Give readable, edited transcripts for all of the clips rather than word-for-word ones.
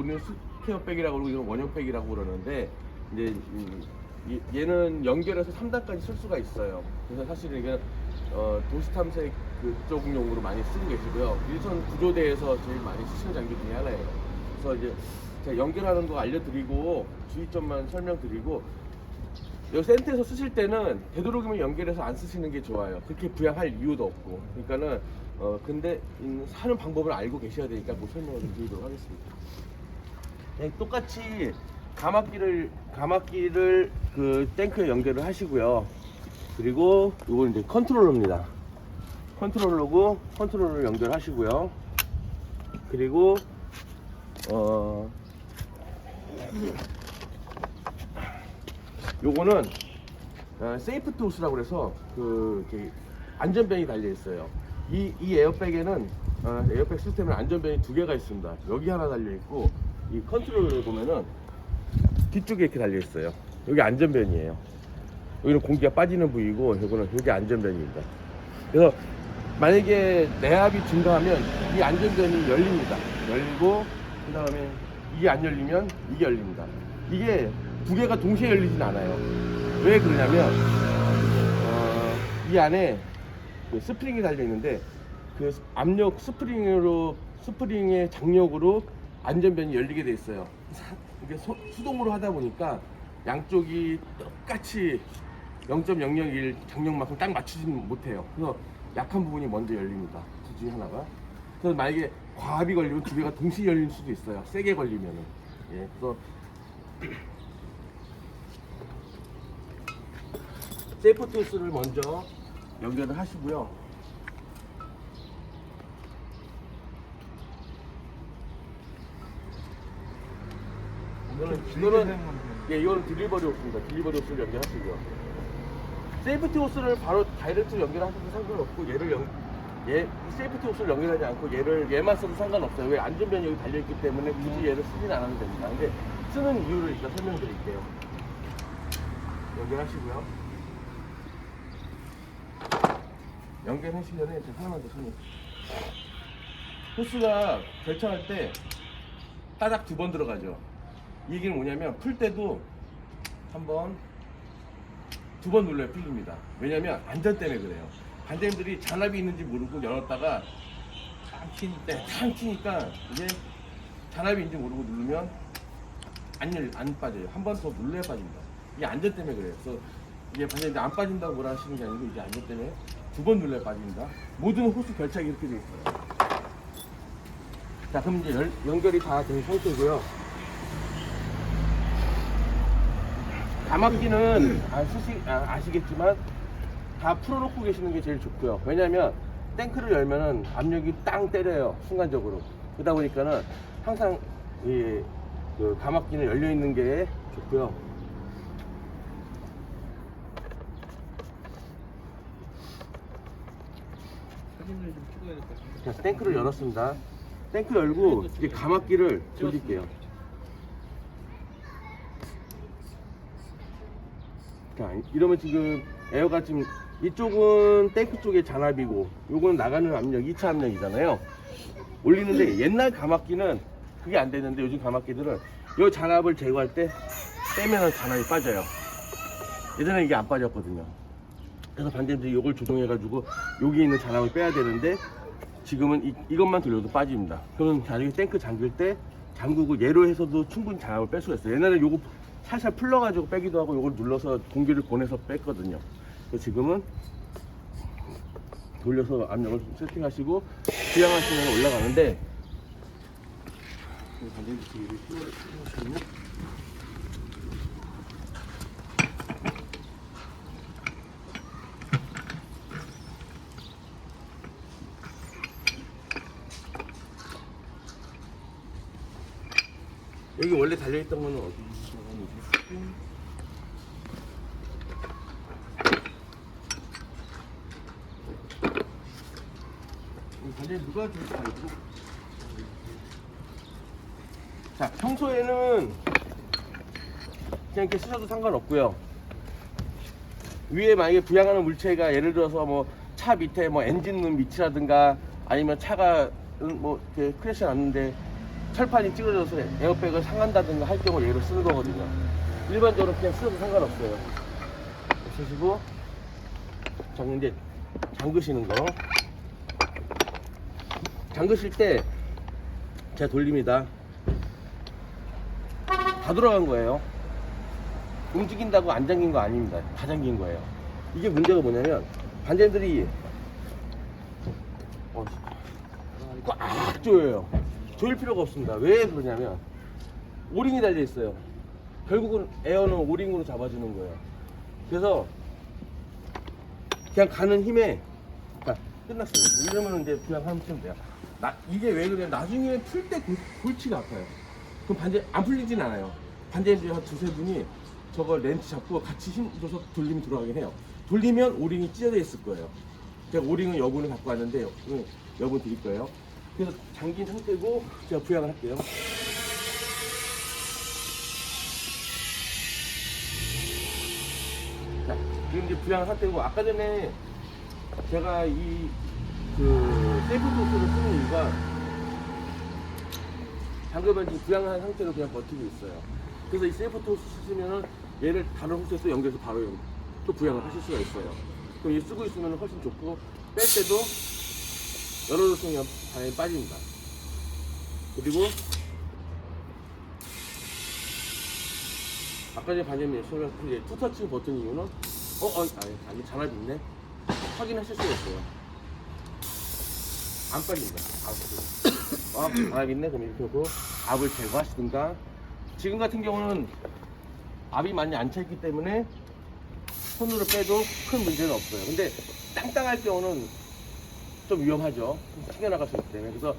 우리는 스퀘어백이라고 그러고 이건 원형백이라고 그러는데 이제 얘는 연결해서 3단까지 쓸 수가 있어요. 그래서 사실은 이게 도시 탐색 그쪽용으로 많이 쓰고 계시고요. 일선 구조대에서 제일 많이 쓰시는 장비 중에 하나예요. 그래서 이제 제가 연결하는 거 알려드리고 주의점만 설명드리고, 여기 센터에서 쓰실 때는 되도록이면 연결해서 안 쓰시는 게 좋아요. 그렇게 부양할 이유도 없고. 그러니까는 근데 하는 방법을 알고 계셔야 되니까 뭐 설명을 좀 드리도록 하겠습니다. 네, 똑같이 가막기를 그 탱크에 연결을 하시고요. 그리고 이건 이제 컨트롤러입니다. 컨트롤러고 컨트롤러를 연결하시고요. 그리고 요거는 세이프티 호스라고 그래서 이렇게 안전변이 달려 있어요. 이 에어백에는 에어백 시스템에 안전변이 2개가 있습니다. 여기 하나 달려 있고, 이 컨트롤러를 보면은 뒤쪽에 이렇게 달려 있어요. 여기 안전변이에요. 여기는 공기가 빠지는 부위고, 요거는 여기 안전변입니다. 그래서 만약에 내압이 증가하면 이 안전변이 열립니다. 열리고, 그 다음에 이게 안 열리면 이게 열립니다. 이게 2개가 동시에 열리진 않아요. 왜 그러냐면 이 안에 스프링이 달려 있는데, 그 압력 스프링의 장력으로 안전변이 열리게 돼 있어요. 이게 수동으로 하다 보니까 양쪽이 똑같이 0.001 장력만큼 딱 맞추지는 못해요. 그래서 약한 부분이 먼저 열립니다. 둘 중에 하나가. 그래서 만약에 과압이 걸리면 2개가 동시에 열릴 수도 있어요. 세게 걸리면은. 예, 그래서 세이프티 호스를 먼저 연결을 하시고요. 이거는 딜리버리 호스입니다. 딜리버리 호스를 연결하시고요. 세이프티 호스를 바로 다이렉트로 연결하셔도 상관없고, 세이프티 호스를 연결하지 않고 얘만 써도 상관없어요. 왜? 안전변이 여기 달려있기 때문에 굳이 얘를 쓰진 않아도 됩니다. 근데 쓰는 이유를 일단 설명드릴게요. 연결하시고요. 연결하시기 전에 제가 하나만 더 설명. 호스가 결착할 때 따닥 2번 들어가죠. 이 얘기는 뭐냐면, 풀 때도 한번 2번 눌러야 풀립니다. 왜냐면 안전 때문에 그래요. 반대님들이 잔압이 있는지 모르고 열었다가 탕 튀니까 이게 잔압이 있는지 모르고 누르면 안 빠져요. 한 번 더 눌러야 빠집니다. 이게 안전 때문에 그래요. 그래서 이게 반대님들 안 빠진다고 뭐라 하시는 게 아니고, 이게 안전 때문에 2번 눌러야 빠집니다. 모든 호스 결착이 이렇게 되어 있어요. 자, 그럼 이제 연결이 다 된 상태고요. 가막기는 아시겠지만 다 풀어놓고 계시는 게 제일 좋고요. 왜냐면 탱크를 열면은 압력이 땅 때려요, 순간적으로. 그러다 보니까는 항상 그 가막기는 열려 있는 게 좋고요. 사진을 좀 찍어야 될 것 같은데. 자, 탱크를 열었습니다. 탱크 열고 이제 가막기를 돌릴게요. 자, 이러면 지금 에어가 지금 이쪽은 탱크 쪽에 잔압이고, 요거는 나가는 압력 2차 압력이잖아요. 올리는데 옛날 가막기는 그게 안 되는데, 요즘 가막기들은 요 잔압을 제거할 때 빼면은 잔압이 빠져요. 예전에 이게 안 빠졌거든요. 그래서 반대로 이걸 조정해가지고 여기 있는 잔압을 빼야 되는데, 지금은 이것만 돌려도 빠집니다. 그러면 나중에 탱크 잠글 때 잠그고 얘로 해서도 충분히 잔압을 뺄 수가 있어요. 옛날에 요거 살살 풀러가지고 빼기도 하고, 요걸 눌러서 공기를 보내서 뺐거든요. 그래서 지금은 돌려서 압력을 세팅하시고 부양하시면 올라가는데, 여기 원래 달려있던 거는 어디? 반대 누가 줄지 알고. 자, 평소에는 그냥 이렇게 쓰셔도 상관없고요. 위에 만약에 부양하는 물체가 예를 들어서 뭐 차 밑에 뭐 엔진룸 밑이라든가, 아니면 차가 뭐 이렇게 크래시 났는데 철판이 찌그러져서 에어백을 상한다든가 할 경우 얘를 쓰는 거거든요. 일반적으로 그냥 쓰셔도 상관없어요. 쓰시고 이제 잠그시는 거. 잠그실 때 제가 돌립니다. 다 돌아간 거예요. 움직인다고 안 잠긴 거 아닙니다. 다 잠긴 거예요. 이게 문제가 뭐냐면 반대들이 꽉 조여요. 조일 필요가 없습니다. 왜 그러냐면 오링이 달려 있어요. 결국은 에어는 오링으로 잡아주는 거예요. 그래서 그냥 가는 힘에 끝났어요. 이러면 이제 그냥 하면 돼요. 이게 왜 그래요? 나중에 풀 때 골치가 아파요. 그럼 반대 안 풀리진 않아요. 반대인들이 한 두세 분이 저거 렌치 잡고 같이 힘 줘서 돌리면 들어가긴 해요. 돌리면 오링이 찢어져 있을 거예요. 제가 오링은 여분을 갖고 왔는데 여분 드릴 거예요. 그래서 잠긴 상태고 제가 부양을 할게요. 자, 지금 이제 부양 상태고 아까 전에 제가 세이프토스를 쓰는 이유가 잠금을 지금 부양한 상태로 그냥 버티고 있어요. 그래서 이 세이프토스 쓰시면은 얘를 다른 호스에서 연결해서 바로 또 부양을 하실 수가 있어요. 그럼 이 쓰고 있으면 훨씬 좋고 뺄 때도 열어줘서 그냥 당연히 빠집니다. 그리고 아까 전에 반장님 설명드린 투터치 버튼 이유는 아니 잔압이 있네. 확인하실 수가 있어요. 안 빠집니다. 잔압이 있네. 그럼 이렇게 하고 압을 제거하시든가. 지금 같은 경우는 압이 많이 안 차 있기 때문에 손으로 빼도 큰 문제는 없어요. 근데 땅땅할 경우는 좀 위험하죠. 튕겨나갈 수 있기 때문에. 그래서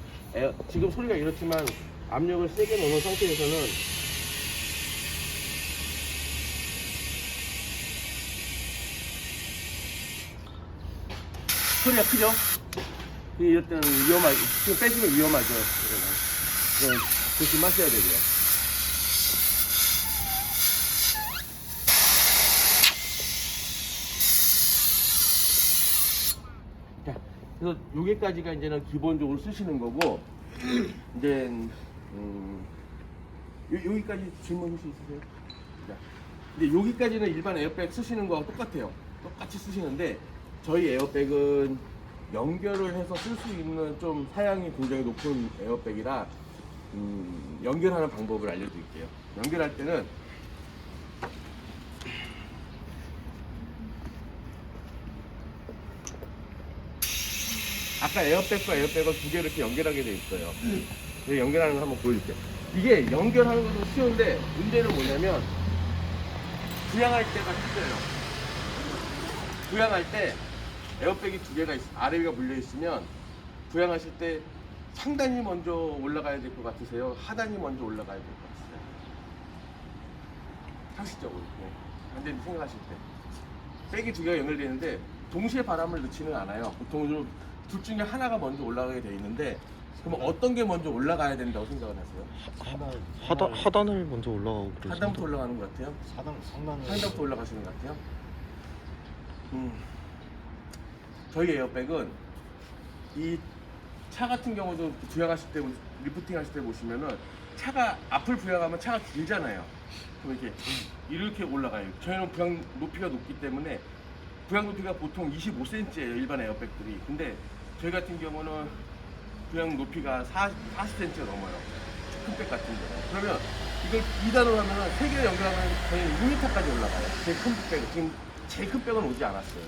지금 소리가 이렇지만 압력을 세게 넣는 상태에서는 소리가 크죠? 이럴 때는 지금 빼시면 위험하죠. 이거는 조심하셔야 되고요. 자, 그래서 여기까지가 이제는 기본적으로 쓰시는 거고, 이제, 여기까지 질문 혹시 있으세요? 자, 근데 여기까지는 일반 에어백 쓰시는 거하고 똑같아요. 똑같이 쓰시는데, 저희 에어백은 연결을 해서 쓸 수 있는 좀 사양이 굉장히 높은 에어백이라 연결하는 방법을 알려드릴게요. 연결할 때는 아까 에어백과 에어백을 두 개를 이렇게 연결하게 돼 있어요. 연결하는 거 한번 보여줄게요. 이게 연결하는 것도 쉬운데 문제는 뭐냐면 부양할 때가 힘들어요. 부양할 때 에어백이 두 개가 아래 위가 물려 있으면 부양하실 때 상단이 먼저 올라가야 될 것 같으세요? 하단이 먼저 올라가야 될 것 같으세요? 상식적으로 완전히 생각하실 때 백이 두 개가 연결되어 있는데 동시에 바람을 넣지는 않아요. 보통 둘 중에 하나가 먼저 올라가게 되어 있는데 그럼 어떤 게 먼저 올라가야 된다고 생각을 하세요? 하단을 먼저 올라가고 그러죠. 하단부터 올라가는 것 같아요? 상단을 하단부터 올라가시는 것 같아요? 저희 에어백은 이 차 같은 경우도 부양하실 때 리프팅 하실 때 보시면은 차가 앞을 부양하면 차가 길잖아요. 그럼 이렇게 올라가요. 저희는 부양 높이가 높기 때문에 부양 높이가 보통 25cm예요. 일반 에어백들이. 근데 저희 같은 경우는 부양 높이가 40cm가 넘어요. 큰 백 같은 거. 그러면 이걸 2단으로 하면은 3개 연결하면 저희는 2m까지 올라가요. 제일 큰 백. 지금 제일 큰 백은 오지 않았어요.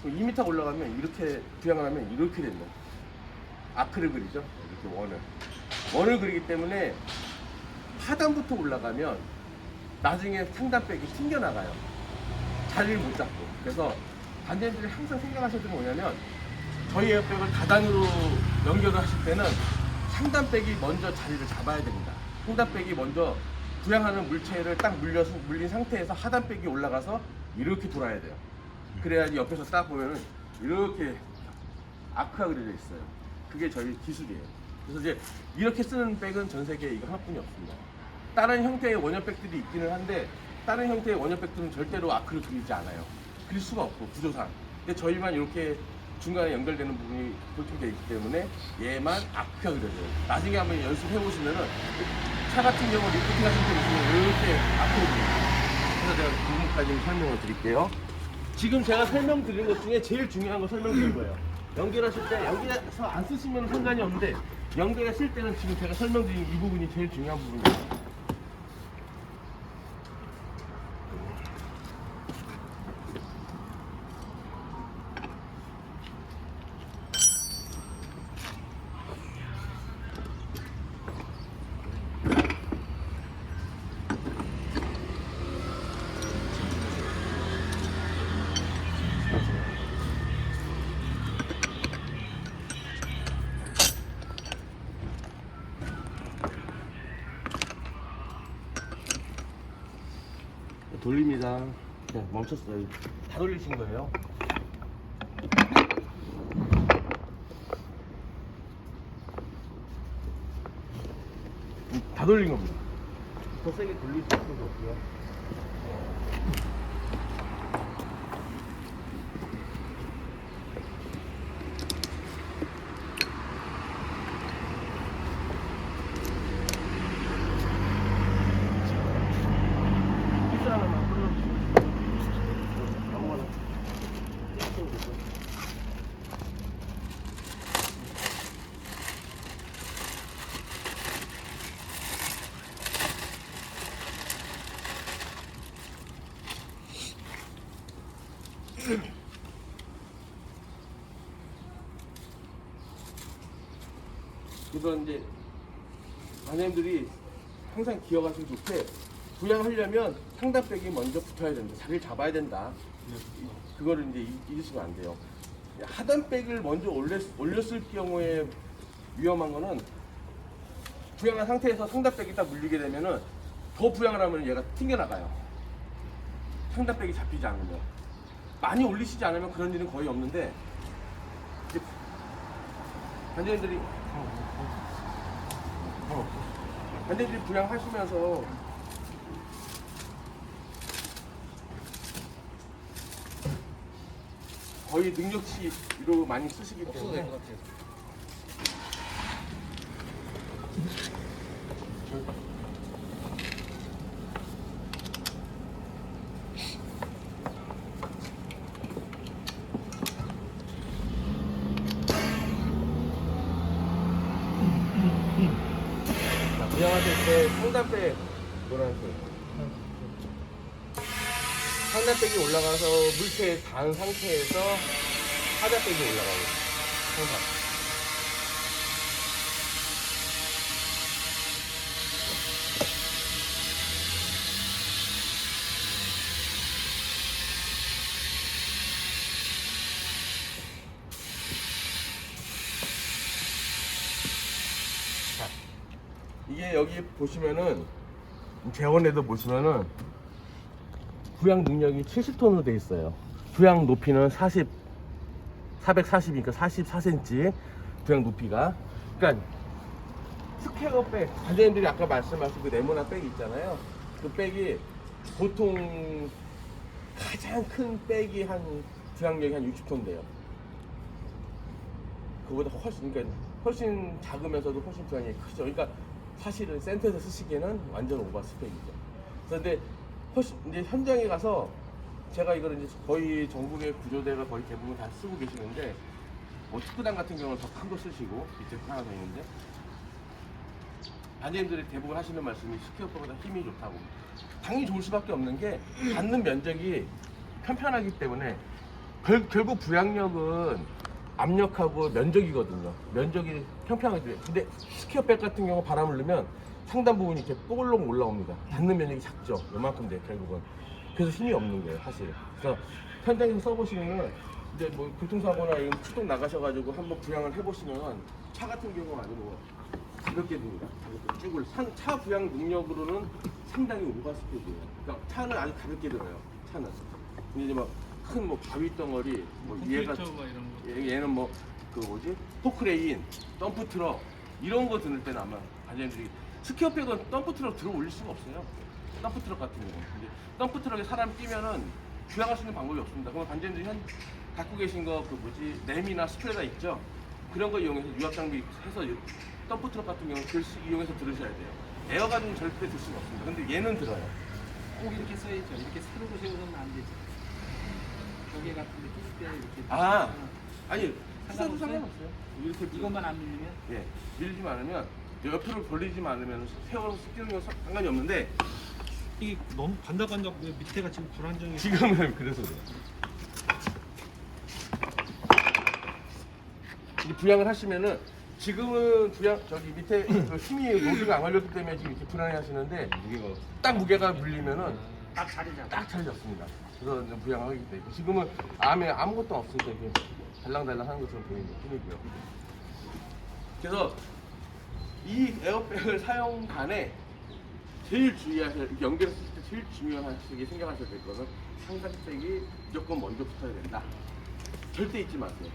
2m 올라가면 이렇게 부양을 하면 이렇게 됩니다. 아크를 그리죠. 이렇게 원을 그리기 때문에 하단부터 올라가면 나중에 상단백이 튕겨나가요. 자리를 못 잡고. 그래서 반대들이 항상 생각하셔야 되는 게 뭐냐면 저희 에어백을 다단으로 연결을 하실 때는 상단백이 먼저 자리를 잡아야 됩니다. 상단백이 먼저 부양하는 물체를 딱 물린 상태에서 하단백이 올라가서 이렇게 돌아야 돼요. 그래야지 옆에서 딱 보면은 이렇게 아크가 그려져 있어요. 그게 저희 기술이에요. 그래서 이제 이렇게 쓰는 백은 전 세계에 이거 하나뿐이 없습니다. 다른 형태의 원형백들이 있기는 한데 다른 형태의 원형백들은 절대로 아크를 그리지 않아요. 그릴 수가 없고 구조상. 근데 저희만 이렇게 중간에 연결되는 부분이 볼팅되어 있기 때문에 얘만 앞에 그려져요. 나중에 한번 연습해 보시면은 차 같은 경우 리프팅 하실 때 보시면 이렇게 앞에 그려요. 그래서 제가 그 부분까지 좀 설명을 드릴게요. 지금 제가 설명드린 것 중에 제일 중요한 거 설명드린 거예요. 연결하실 때 여기에서 안 쓰시면 상관이 없는데 연결했을 때는 지금 제가 설명드린 이 부분이 제일 중요한 부분이에요. 돌립니다. 네, 멈췄어요. 다 돌리신 거예요. 다 돌린 겁니다. 더 세게 돌릴 수 없고요. 피스 하나만 끊어주세요. 아무거나. 그래서 이제 관장님들이 항상 기억하시면 좋게 부양하려면 상단백이 먼저 붙어야 된다. 자리를 잡아야 된다. 그거를 이제 잊으시면 안 돼요. 하단백을 먼저 올렸을 경우에 위험한 거는 부양한 상태에서 상단백이 딱 물리게 되면은 더 부양을 하면 얘가 튕겨나가요. 상단백이 잡히지 않으면. 많이 올리시지 않으면 그런 일은 거의 없는데 이제 관장님들이 관장님들이 부양하시면서 거의 능력치로 많이 쓰시기 없어도 때문에 될 것 같아요. 부양하실 때 상단백 노란색 상단백이 올라가서 물체에 닿은 상태에서 하단백이 올라가고 항상 이게 여기 보시면은 재원에도 보시면은 부양 능력이 70톤으로 되어 있어요. 부양 높이는 440이니까 44cm 부양 높이가. 그러니까 스퀘어 백, 관장님들이 아까 말씀하신 그 네모난 백이 있잖아요. 그 백이 보통 가장 큰 백이 한 부양력이 한 60톤 돼요. 그보다 훨씬 작으면서도 훨씬 부양력이 크죠. 그러니까 사실은 센터에서 쓰시기에는 완전 오버 스펙이죠. 그런데 이제 현장에 가서 제가 이걸 이제 거의 전국의 구조대가 거의 대부분 다 쓰고 계시는데 뭐 특구단 같은 경우는 더 큰 거 쓰시고 밑에 하나 더 있는데 관장님들이 대부분 하시는 말씀이 스퀘어보다 힘이 좋다고. 당연히 좋을 수밖에 없는 게 받는 면적이 편편하기 때문에 결국 부양력은 압력하고 면적이거든요. 면적이 평평하게. 근데 스퀘어백 같은 경우 바람을 넣으면 상단 부분이 이렇게 뽀글록 올라옵니다. 닿는 면적이 작죠. 요만큼 돼요, 결국은. 그래서 힘이 없는 거예요, 사실. 그래서 현장에서 써보시면은 이제 뭐 교통사고나 이런 출동 나가셔가지고 한번 부양을 해보시면 차 같은 경우 아주 뭐 가볍게 듭니다. 가볍게 쭉 차 부양 능력으로는 상당히 오버스펙이에요. 그러니까 차는 아주 가볍게 들어요. 차는. 근데 이제 막 큰 뭐 바위 덩어리, 뭐 얘가 얘는 뭐 그 뭐지 포크레인, 덤프 트럭 이런 거 드는 때는 아마 관장님들이 스퀘어백은 덤프 트럭 들어 올릴 수가 없어요. 덤프 트럭 같은 경우. 근데 덤프 트럭에 사람 끼면은 부양할 수 있는 방법이 없습니다. 그러면 관장님들이 갖고 계신 거 그 뭐지 램이나 스트레다 있죠? 그런 거 이용해서 유압 장비 해서 덤프 트럭 같은 경우는 이용해서 들으셔야 돼요. 에어가는 절대 들 수가 없습니다. 근데 얘는 들어요. 꼭 이렇게 써야죠. 이렇게 세로로 세우면 안 되죠. 벽에 같은 데 끼실 때 이렇게. 아, 아니 상관없어요? 써도 상관없어요. 이렇게 이것만 안 밀리면? 예, 밀리지 않으면 옆으로 돌리지 않으면 세워서 끼는 건 상관이 없는데 이게 너무 반짝반짝 왜 밑에가 지금 불안정해. 지금은 그래서 그래요. 이제 부양을 하시면은 지금은 부양 저기 밑에 그 힘이 로드가 안 걸렸기 때문에 지금 이렇게 불안해 하시는데 딱 무게가 물리면은 딱 자리 잡아. 딱 잘 잡습니다. 그래서 이제 부양을 하기 때문에 지금은 암에 아무것도 없으니까 이렇게 달랑달랑 하는 것처럼 보이는 뿐이고요. 그래서 이 에어백을 사용 간에 제일 주의하셔야 연결했을 때 제일 중요하시게 생각하셔야 될 것은 상단백이 무조건 먼저 붙어야 된다. 절대 잊지 마세요.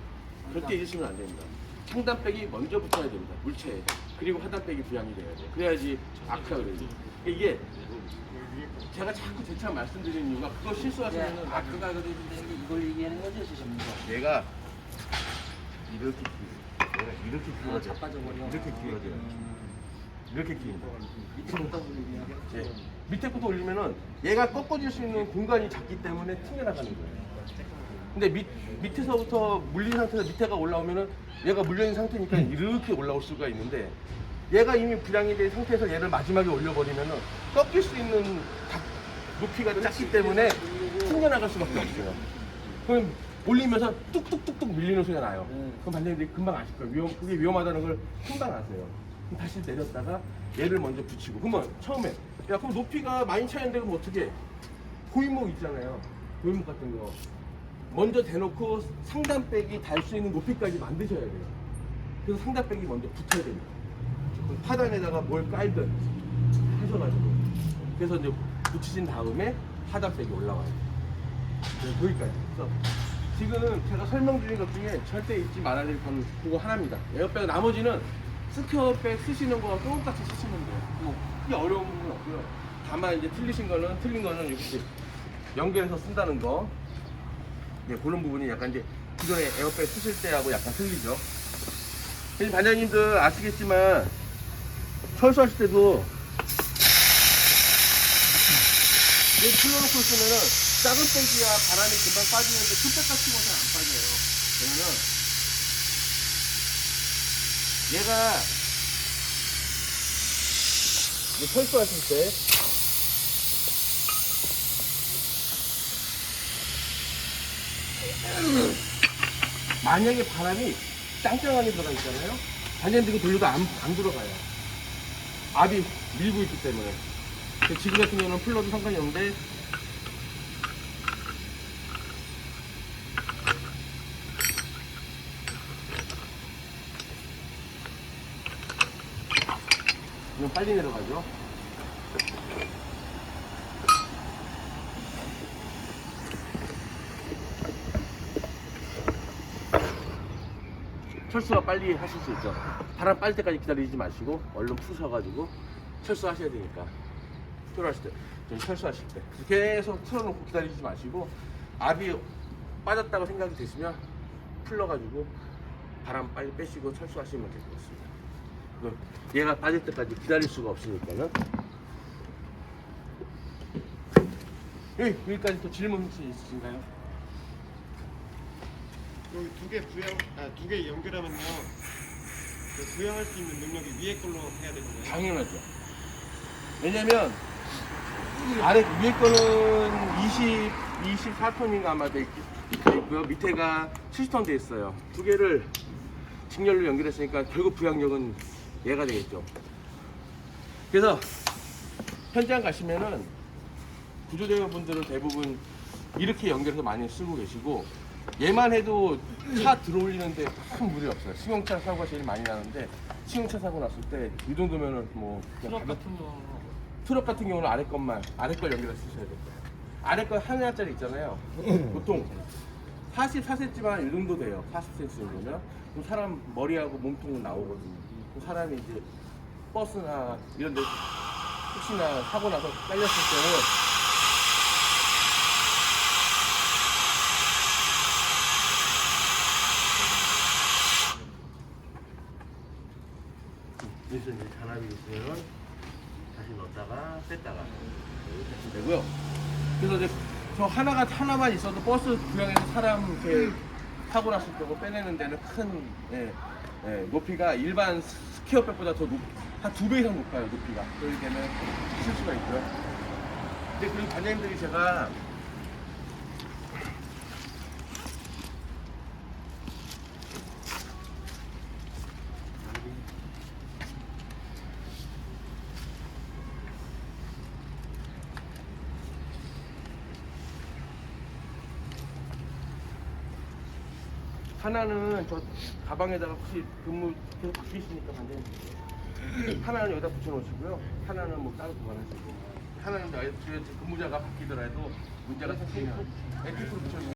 절대 잊으시면 안 됩니다. 상단백이 먼저 붙어야 됩니다. 물체에. 그리고 하단백이 부양이 돼야 돼요. 그래야지 아크가 그래요. 이게 제가 자꾸 재차 말씀드리는 이유가 그거 실수하시면은 아크가 그려진다는 게 이걸 얘기하는 거죠, 지금? 얘가 이렇게 끼워요. 얘가 이렇게 끼워져요. 자빠져버려. 이렇게 끼워져요. 이렇게 끼입니다. 밑으로부터 올리면. 예. 밑에 것도 올리면은 얘가 꺾어질 수 있는 공간이 작기 때문에 튕겨나가는 거예요. 근데 밑에서부터 물린 상태에서 밑에가 올라오면은 얘가 물려있는 상태니까 이렇게 올라올 수가 있는데 얘가 이미 불량이 된 상태에서 얘를 마지막에 올려버리면은 꺾일 수 있는 높이가 작기 때문에 튕겨나갈 수밖에 없어요. 그럼 올리면서 뚝뚝뚝뚝 밀리는 소리가 나요. 그럼 반장님들이 금방 아실 거예요. 그게 위험하다는 걸 금방 아세요. 그럼 다시 내렸다가 얘를 먼저 붙이고 그러면 처음에 야 그럼 높이가 많이 차이인데 그럼 어떻게 해? 고인목 있잖아요. 고인목 같은 거 먼저 대놓고 상단백이 달 수 있는 높이까지 만드셔야 돼요. 그래서 상단백이 먼저 붙어야 됩니다. 하단에다가 뭘 깔든 하셔가지고 그래서 이제 붙이신 다음에 하단백이 올라와요. 네, 거기까지. 그래서 지금 제가 설명드린 것 중에 절대 잊지 말아야 될 건 그거 하나입니다. 에어백 나머지는 스퀘어백 쓰시는 거와 똑같이 쓰시면 돼요. 뭐 크게 어려운 부분은 없고요. 다만 이제 틀린 거는 이렇게 연결해서 쓴다는 거. 네, 그런 부분이 약간 이제 기존에 에어백 쓰실 때하고 약간 틀리죠. 그래서 반장님들 아시겠지만 철수하실 때도 이거 풀러놓고 있으면은 작은 백이야 바람이 금방 빠지는데 큰 백 같은 것은 안 빠져요. 왜냐면 얘가 철수하실 때 만약에 바람이 짱짱하게 들어가 있잖아요. 반장님들이 돌려도 안 들어가요. 압이 밀고 있기 때문에. 지금 같은 경우는 풀러도 상관이 없는데 이건 빨리 내려가죠. 철수가 빨리 하실 수 있죠. 바람 빨 때까지 기다리지 마시고 얼른 푸셔가지고 철수하셔야 되니까 필요하실 때, 저희 철수하실 때 계속 틀어놓고 기다리지 마시고 압이 빠졌다고 생각이 되시면 풀러가지고 바람 빨리 빼시고 철수하시면 될 것 같습니다. 그럼 얘가 빠질 때까지 기다릴 수가 없으니까는 여기까지 또 질문 혹시 있으신가요? 여기 두 개 연결하면요. 그 부양할 수 있는 능력이 위에 걸로 해야 되는 거예요? 당연하죠. 왜냐면 아래 위에 거는 24톤인가 아마 돼 있고요. 밑에가 70톤 돼 있어요. 두 개를 직렬로 연결했으니까 결국 부양력은 얘가 되겠죠. 그래서 현장 가시면은 구조대원분들은 대부분 이렇게 연결해서 많이 쓰고 계시고 얘만 해도 차 들어올리는데 큰 무리 없어요. 승용차 사고가 제일 많이 나는데 승용차 사고 났을 때 이 정도면은 뭐 그냥 트럭 같은 거. 트럭 같은 경우는 아래 걸 연결해서 쓰셔야 돼요. 아래 거 하나짜리 있잖아요. 보통 44cm만 이 정도 돼요. 40cm 정도면 그럼 사람 머리하고 몸통은 나오거든요. 그럼 사람이 이제 버스나 이런 데 혹시나 사고 나서 깔렸을 때는 사람이 있으면 다시 넣었다가 뺐다가 이렇게 하시면 되고요. 그래서 이제 저 하나만 있어도 버스 구형에서 사람 이렇게 타고 났을 경우 빼내는 데는 큰 높이가 일반 스퀘어백보다 더 한 2배 이상 높아요, 높이가. 그렇기 때문에 실수가 있고요. 근데 그리고 관장님들이 제가 하나는 저 가방에다가 혹시 근무 계속 바뀌시니까 관장님 하나는 여기다 붙여놓으시고요. 하나는 뭐 따로 보관하시고 하나는 근무자가 바뀌더라도 문제가 생기면 에티프로 붙여주시면